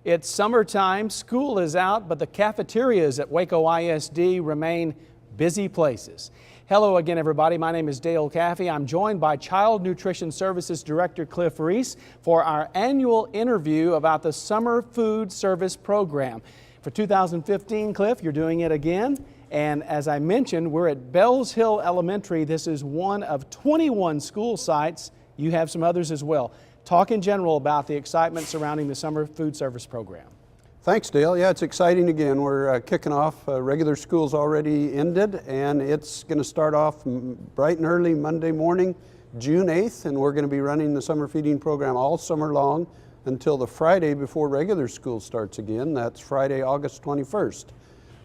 It's summertime, school is out, but the cafeterias at Waco ISD remain busy places. Hello again, everybody. My name is Dale Caffey. I'm joined by Child Nutrition Services Director Cliff Reese for our annual interview about the Summer Food Service Program. For 2015, Cliff, you're doing it again. And as I mentioned, we're at Bells Hill Elementary. This is one of 21 school sites. You have some others as well. Talk in general about the excitement surrounding the Summer Food Service Program. Thanks, Dale. Yeah, it's exciting again. We're kicking off. Regular school's already ended, and it's going to start off bright and early Monday morning, June 8th, and we're going to be running the summer feeding program all summer long until the Friday before regular school starts again. That's Friday, August 21st.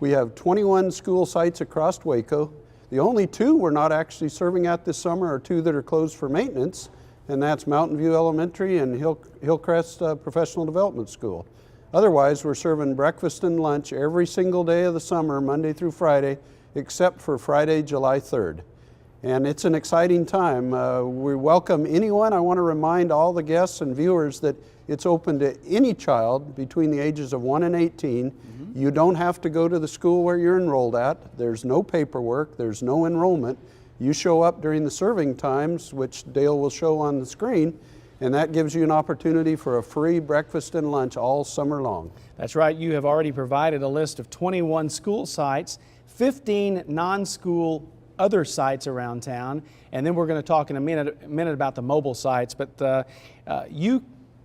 We have 21 school sites across Waco. The only two we're not actually serving at this summer are two that are closed for maintenance, and that's Mountain View Elementary and Hillcrest Professional Development School. Otherwise, we're serving breakfast and lunch every single day of the summer, Monday through Friday, except for Friday, July 3rd. And it's an exciting time. We welcome anyone. I want to remind all the guests and viewers that it's open to any child between the ages of 1 and 18. You don't have to go to the school where you're enrolled at. There's no paperwork. There's no enrollment. You show up during the serving times, which Dale will show on the screen, and that gives you an opportunity for a free breakfast and lunch all summer long. That's right. You have already provided a list of 21 school sites, 15 non-school other sites around town, and then we're going to talk in a minute about the mobile sites. But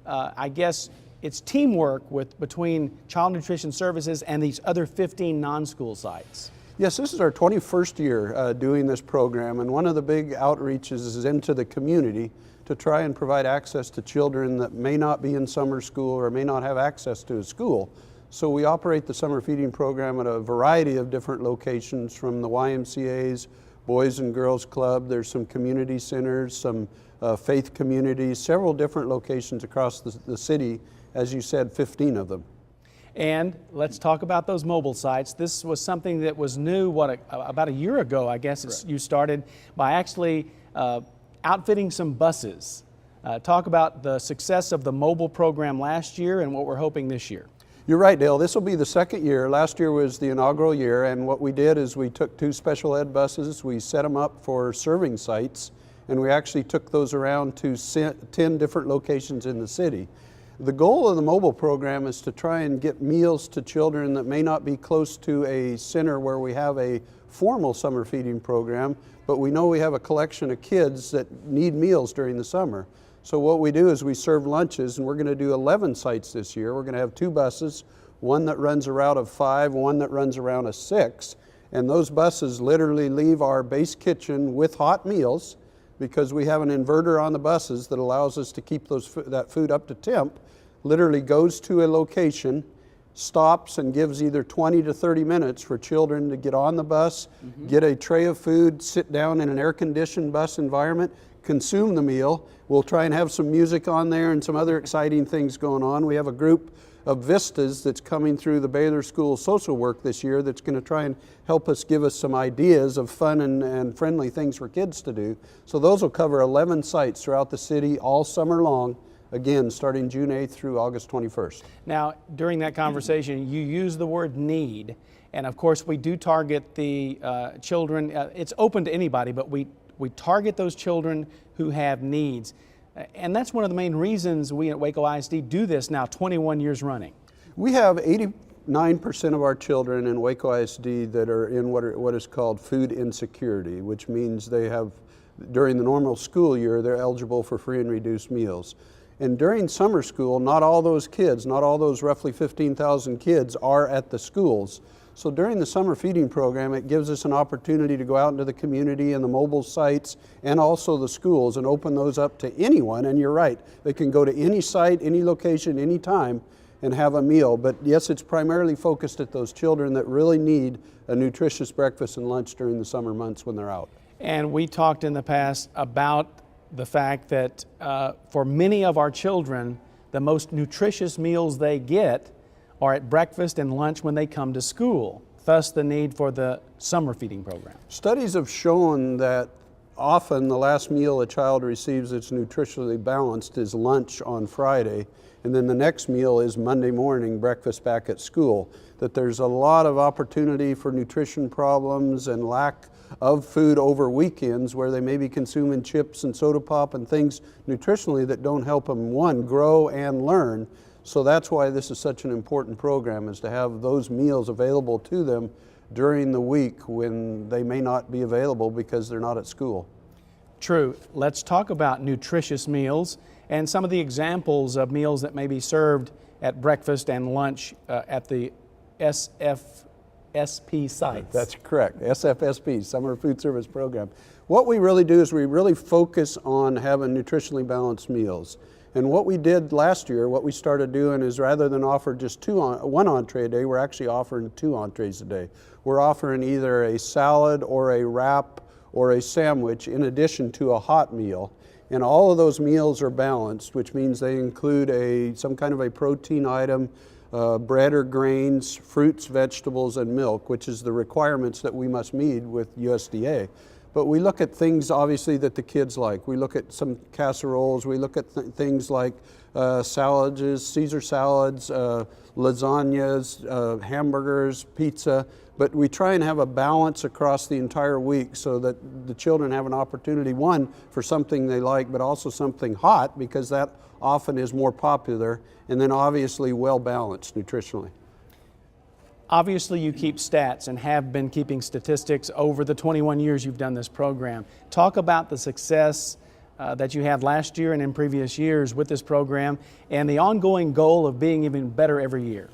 I guess it's teamwork between Child Nutrition Services and these other 15 non-school sites. Yes, this is our 21st year doing this program, and one of the big outreaches is into the community to try and provide access to children that may not be in summer school or may not have access to a school. So we operate the summer feeding program at a variety of different locations, from the YMCA's, Boys and Girls Club, there's some community centers, some faith communities, several different locations across the city, as you said, 15 of them. And let's talk about those mobile sites. This was something that was new, about a year ago, I guess. You started by actually outfitting some buses. Talk about the success of the mobile program last year and what we're hoping this year. You're right, Dale. This will be the second year. Last year was the inaugural year, and what we did is we took 2 special ed buses, we set them up for serving sites, and we actually took those around to 10 different locations in the city. The goal of the mobile program is to try and get meals to children that may not be close to a center where we have a formal summer feeding program, but we know we have a collection of kids that need meals during the summer. So what we do is we serve lunches, and we're going to do 11 sites this year. We're going to have 2 buses, one that runs a route of 5, one that runs around a 6, and those buses literally leave our base kitchen with hot meals, because we have an inverter on the buses that allows us to keep that food up to temp. Literally goes to a location, stops, and gives either 20 to 30 minutes for children to get on the bus, get a tray of food, sit down in an air-conditioned bus environment, consume the meal. We'll try and have some music on there and some other exciting things going on. We have a group of Vistas that's coming through the Baylor School of Social Work this year that's going to try and help us give us some ideas of fun and friendly things for kids to do. So those will cover 11 sites throughout the city all summer long, again, starting June 8th through August 21st. Now, during that conversation, you use the word need, and of course we do target the children. It's open to anybody, but we target those children who have needs. And that's one of the main reasons we at Waco ISD do this now 21 years running. We have 89% of our children in Waco ISD that are in what is called food insecurity, which means they have, during the normal school year, they're eligible for free and reduced meals. And during summer school, not all those kids, not all those roughly 15,000 kids are at the schools. So during the summer feeding program, it gives us an opportunity to go out into the community and the mobile sites and also the schools and open those up to anyone. And you're right, they can go to any site, any location, any time and have a meal. But yes, it's primarily focused at those children that really need a nutritious breakfast and lunch during the summer months when they're out. And we talked in the past about the fact that for many of our children, the most nutritious meals they get are at breakfast and lunch when they come to school, thus the need for the summer feeding program. Studies have shown that often the last meal a child receives that's nutritionally balanced is lunch on Friday, and then the next meal is Monday morning, breakfast back at school. That there's a lot of opportunity for nutrition problems and lack of food over weekends where they may be consuming chips and soda pop and things nutritionally that don't help them, one, grow and learn. So that's why this is such an important program, is to have those meals available to them during the week when they may not be available because they're not at school. True. Let's talk about nutritious meals and some of the examples of meals that may be served at breakfast and lunch at the SFSP sites. That's correct, SFSP, Summer Food Service Program. What we really do is we really focus on having nutritionally balanced meals. And what we did last year, what we started doing is rather than offer just one entree a day, we're actually offering 2 entrees a day. We're offering either a salad or a wrap or a sandwich in addition to a hot meal. And all of those meals are balanced, which means they include some kind of a protein item, bread or grains, fruits, vegetables, and milk, which is the requirements that we must meet with USDA. But we look at things obviously that the kids like. We look at some casseroles, we look at things like salads, Caesar salads, lasagnas, hamburgers, pizza, but we try and have a balance across the entire week so that the children have an opportunity, one, for something they like, but also something hot, because that often is more popular, and then obviously well balanced nutritionally. Obviously, you keep stats and have been keeping statistics over the 21 years you've done this program. Talk about the success that you had last year and in previous years with this program and the ongoing goal of being even better every year.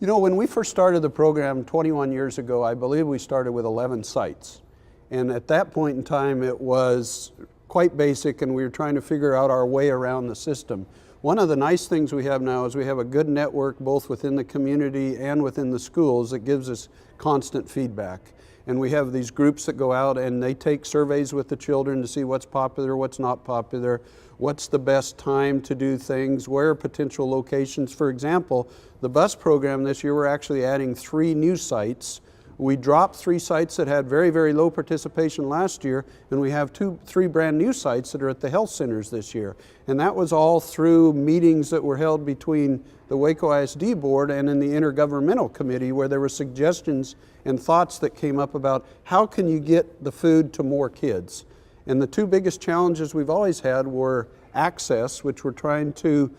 You know, when we first started the program 21 years ago, I believe we started with 11 sites. And at that point in time, it was quite basic, and we were trying to figure out our way around the system. One of the nice things we have now is we have a good network both within the community and within the schools that gives us constant feedback. And we have these groups that go out and they take surveys with the children to see what's popular, what's not popular, what's the best time to do things, where are potential locations. For example, the bus program this year, we're actually adding 3 new sites. We dropped 3 sites that had very, very low participation last year, and we have 3 brand new sites that are at the health centers this year. And that was all through meetings that were held between the Waco ISD board and in the intergovernmental committee, where there were suggestions and thoughts that came up about how can you get the food to more kids. And the 2 biggest challenges we've always had were access, which we're trying to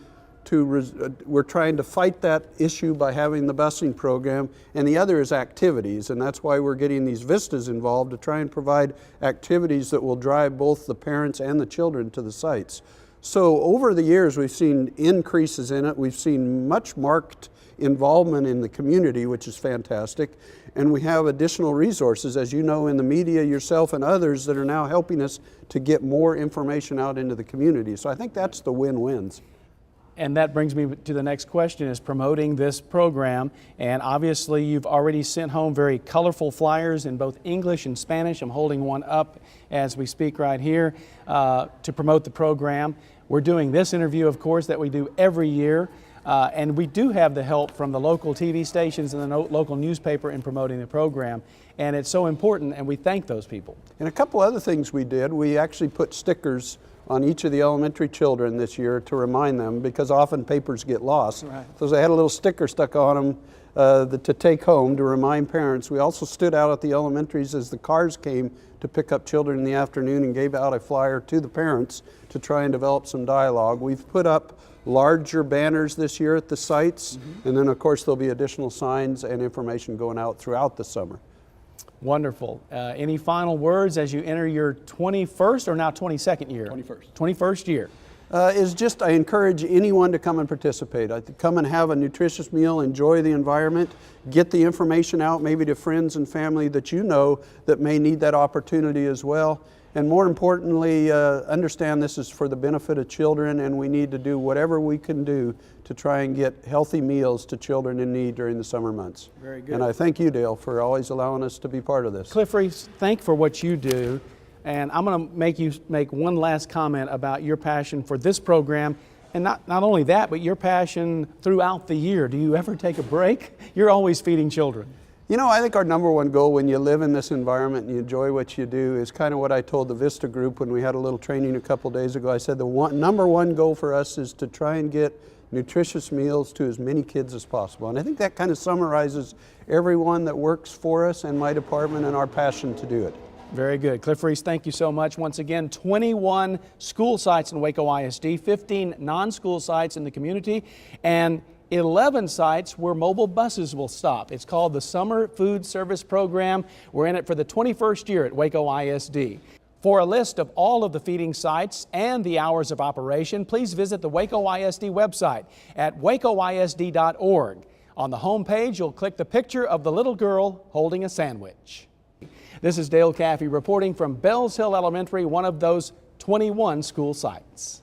fight that issue by having the busing program, and the other is activities, and that's why we're getting these vistas involved to try and provide activities that will drive both the parents and the children to the sites. So over the years we've seen increases in it, we've seen much marked involvement in the community, which is fantastic, and we have additional resources, as you know, in the media, yourself and others, that are now helping us to get more information out into the community. So I think that's the win-wins. And that brings me to the next question, is promoting this program. And obviously you've already sent home very colorful flyers in both English and Spanish. I'm holding one up as we speak right here to promote the program. We're doing this interview, of course, that we do every year. And we do have the help from the local TV stations and the local newspaper in promoting the program. And it's so important, and we thank those people. And a couple other things we did, we actually put stickers on each of the elementary children this year to remind them, because often papers get lost. Right. So they had a little sticker stuck on them to take home to remind parents. We also stood out at the elementaries as the cars came to pick up children in the afternoon and gave out a flyer to the parents to try and develop some dialogue. We've put up larger banners this year at the sites, and then of course there'll be additional signs and information going out throughout the summer. Wonderful. Any final words as you enter your 21st or now 22nd year? 21st. 21st year. Is just, I encourage anyone to come and participate. Come and have a nutritious meal, enjoy the environment, get the information out maybe to friends and family that you know that may need that opportunity as well. And more importantly, understand this is for the benefit of children, and we need to do whatever we can do to try and get healthy meals to children in need during the summer months. Very good. And I thank you, Dale, for always allowing us to be part of this. Cliff Reeves, thank you for what you do. And I'm going to make you make one last comment about your passion for this program. And not only that, but your passion throughout the year. Do you ever take a break? You're always feeding children. You know, I think our number one goal when you live in this environment and you enjoy what you do is kind of what I told the Vista group when we had a little training a couple days ago. I said the number one goal for us is to try and get nutritious meals to as many kids as possible. And I think that kind of summarizes everyone that works for us and my department and our passion to do it. Very good. Cliff Reese, thank you so much. Once again, 21 school sites in Waco ISD, 15 non-school sites in the community, and 11 sites where mobile buses will stop. It's called the Summer Food Service Program. We're in it for the 21st year at Waco ISD. For a list of all of the feeding sites and the hours of operation, please visit the Waco ISD website at wacoisd.org. On the home page, you'll click the picture of the little girl holding a sandwich. This is Dale Caffey reporting from Bells Hill Elementary, one of those 21 school sites.